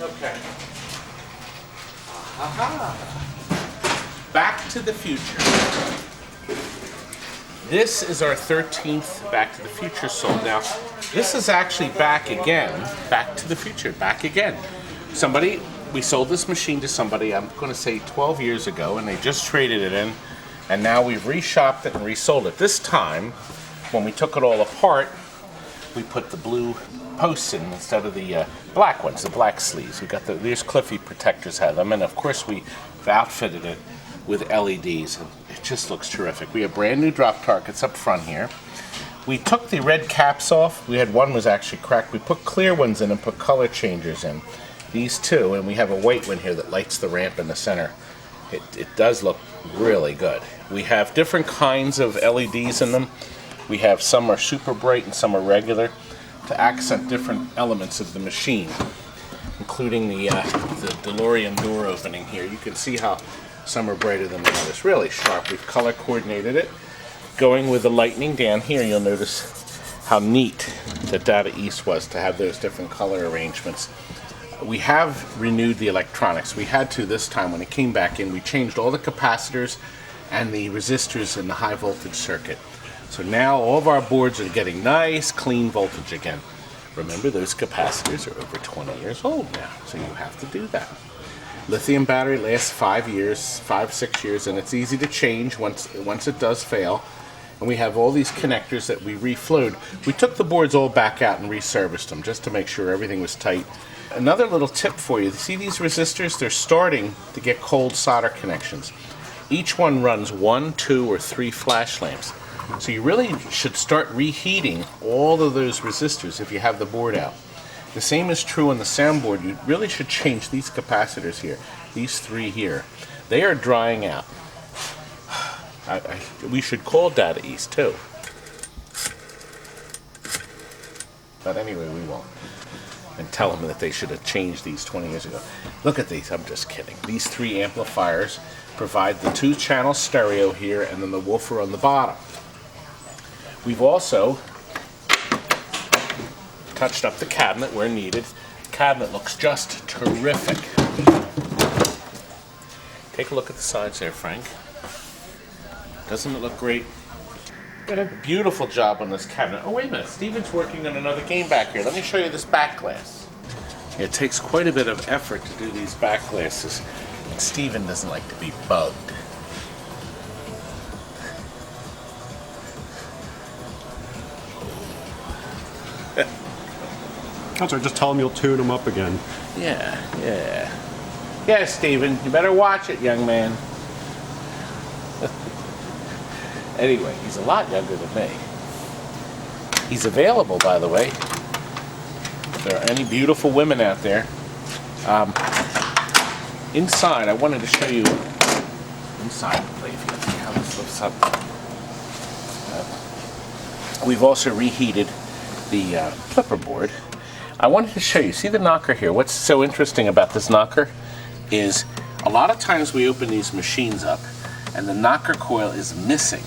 Okay. Back to the Future. This is our 13th Back to the Future sold. Now, this is actually back again. Back to the Future, back again. We sold this machine to somebody, I'm going to say 12 years ago, and they just traded it in, and now we've reshopped it and resold it. This time, when we took it all apart, we put the blue posts in instead of the black ones, the black sleeves. We got these Cliffy protectors had them, and of course we outfitted it with LEDs, and it just looks terrific. We have brand new drop targets up front here. We took the red caps off. We had one was actually cracked. We put clear ones in and put color changers in. These two, and we have a white one here that lights the ramp in the center. It does look really good. We have different kinds of LEDs in them. We have some are super bright and some are regular to accent different elements of the machine, including the DeLorean door opening here. You can see how some are brighter than the others. Really sharp. We've color coordinated it. Going with the lightning down here, you'll notice how neat the Data East was to have those different color arrangements. We have renewed the electronics. We had to this time when it came back in. We changed all the capacitors and the resistors in the high voltage circuit. So now all of our boards are getting nice, clean voltage again. Remember, those capacitors are over 20 years old now, so you have to do that. Lithium battery lasts 5 years, 6 years, and it's easy to change once it does fail. And we have all these connectors that we reflowed. We took the boards all back out and reserviced them just to make sure everything was tight. Another little tip for you, see these resistors? They're starting to get cold solder connections. Each one runs 1, 2, or 3 flash lamps. So you really should start reheating all of those resistors if you have the board out. The same is true on the soundboard. You really should change these capacitors here, these 3 here. They are drying out. We should call Data East too. But anyway, we won't. And tell them that they should have changed these 20 years ago. Look at these, I'm just kidding. These 3 amplifiers provide the 2-channel stereo here and then the woofer on the bottom. We've also touched up the cabinet where needed. The cabinet looks just terrific. Take a look at the sides there, Frank. Doesn't it look great? Did a beautiful job on this cabinet. Oh, wait a minute. Steven's working on another game back here. Let me show you this back glass. It takes quite a bit of effort to do these back glasses, and Steven doesn't like to be bugged. That's right, just tell him you'll tune him up again. Yeah. Yeah, Steven, you better watch it, young man. Anyway, he's a lot younger than me. He's available, by the way. If there are any beautiful women out there. Inside, I wanted to show you inside the plate. Let's see how this lifts up. We've also reheated the flipper board. I wanted to show you, see the knocker here? What's so interesting about this knocker is a lot of times we open these machines up and the knocker coil is missing.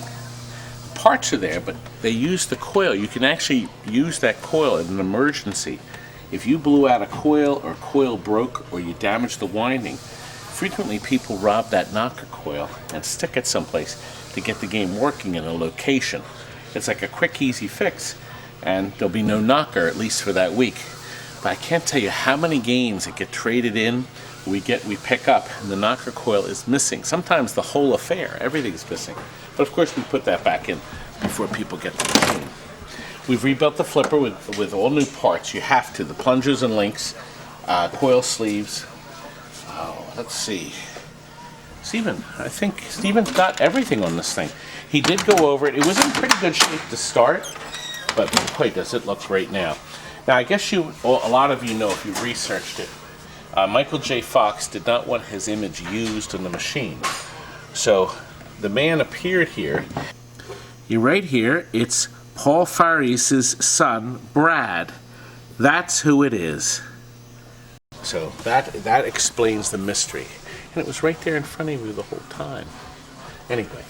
Parts are there, but they use the coil. You can actually use that coil in an emergency. If you blew out a coil or coil broke or you damaged the winding, frequently people rob that knocker coil and stick it someplace to get the game working in a location. It's like a quick, easy fix, and there'll be no knocker, at least for that week. But I can't tell you how many games that get traded in, we pick up, and the knocker coil is missing. Sometimes the whole affair, everything's missing. But of course we put that back in before people get to the machine. We've rebuilt the flipper with all new parts. You have to. The plungers and links, coil sleeves. Let's see. I think Steven's got everything on this thing. He did go over it. It was in pretty good shape to start, but boy, does it look great now. Now, I guess a lot of you know if you've researched it, Michael J. Fox did not want his image used in the machine. So the man appeared here. You're right here. It's Paul Faris's son, Brad. That's who it is. So that explains the mystery. And it was right there in front of you the whole time. Anyway,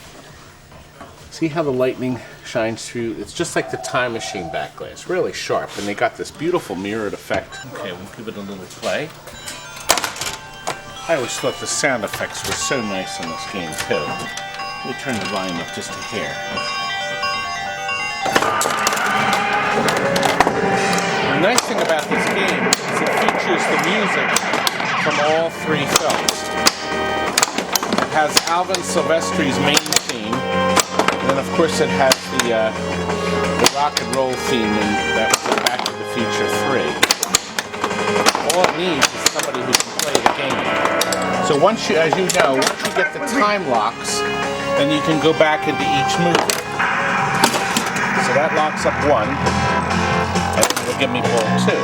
see how the lightning shines through? It's just like the Time Machine back glass, really sharp. And they got this beautiful mirrored effect. Okay, we'll give it a little play. I always thought the sound effects were so nice in this game too. Let me turn the volume up just a hair. The nice thing about this game is it features the music from all three films. It has Alvin Silvestri's main theme, and then of course it has the rock and roll theme that was in Back to the Future 3. All it needs is somebody who can play the game. So once you, as you know, once you get the time locks, then you can go back into each movie. So that locks up one, and it'll give me ball 2.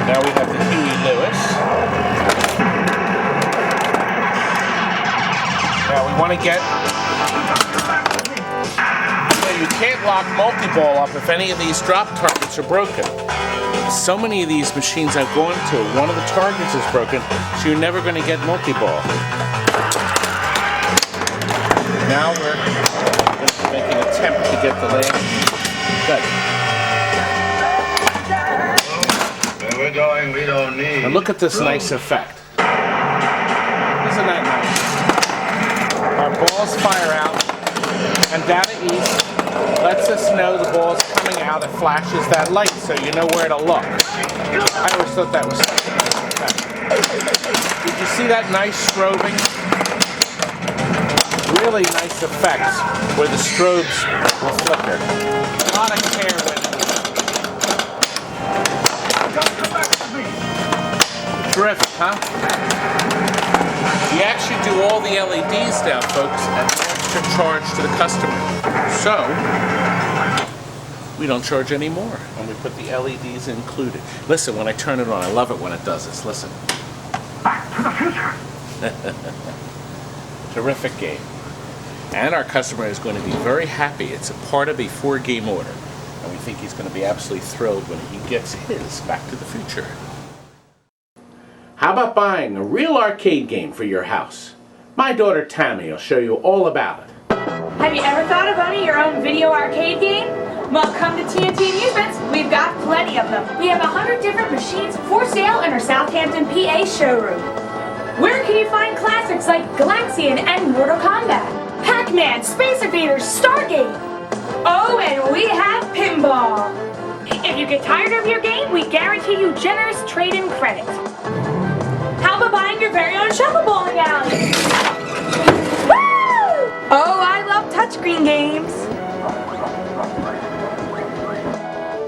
Now we have the Huey Lewis. Now we want to get... You can't lock multi-ball up if any of these drop targets are broken. So many of these machines I've gone to, one of the targets is broken, so you're never going to get multi-ball. Now we're going to make an attempt to get the last. Good. Where we're going, we don't need. And look at this nice effect. Isn't that nice? Our balls fire out, and Data East lets us know the ball's coming out. It flashes that light so you know where to look. I always thought that was such a nice effect. Did you see that nice strobing? Really nice effects where the strobes will flicker. A lot of care went into it. Terrific, huh? You actually do all the LEDs now, folks, at an extra charge to the customer. So, we don't charge any more, and we put the LEDs included. Listen, when I turn it on, I love it when it does this. Listen. Back to the future. Terrific game. And our customer is going to be very happy. It's a part of a 4-game order, and we think he's going to be absolutely thrilled when he gets his Back to the Future. How about buying a real arcade game for your house? My daughter Tammy will show you all about it. Have you ever thought of owning your own video arcade game? Well, come to TNT Amusements. We've got plenty of them. We have 100 different machines for sale in our Southampton, PA showroom. Where can you find classics like Galaxian and Mortal Kombat, Pac-Man, Space Invaders, Stargate? Oh, and we have Pinball. If you get tired of your game, we guarantee you generous trade-in credit. How about buying your very own shuffle bowling alley? Woo! Oh, I love touchscreen games.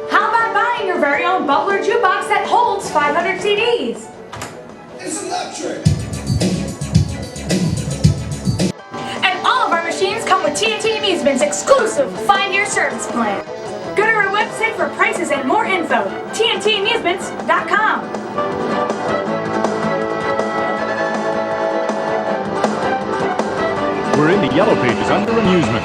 How about buying your very own bubbler jukebox that holds 500 CDs? It's electric. And all of our machines come with TNT Amusements exclusive 5-year service plan. Go to our website for prices and more info, tntamusements.com. We're in the yellow pages under amusement.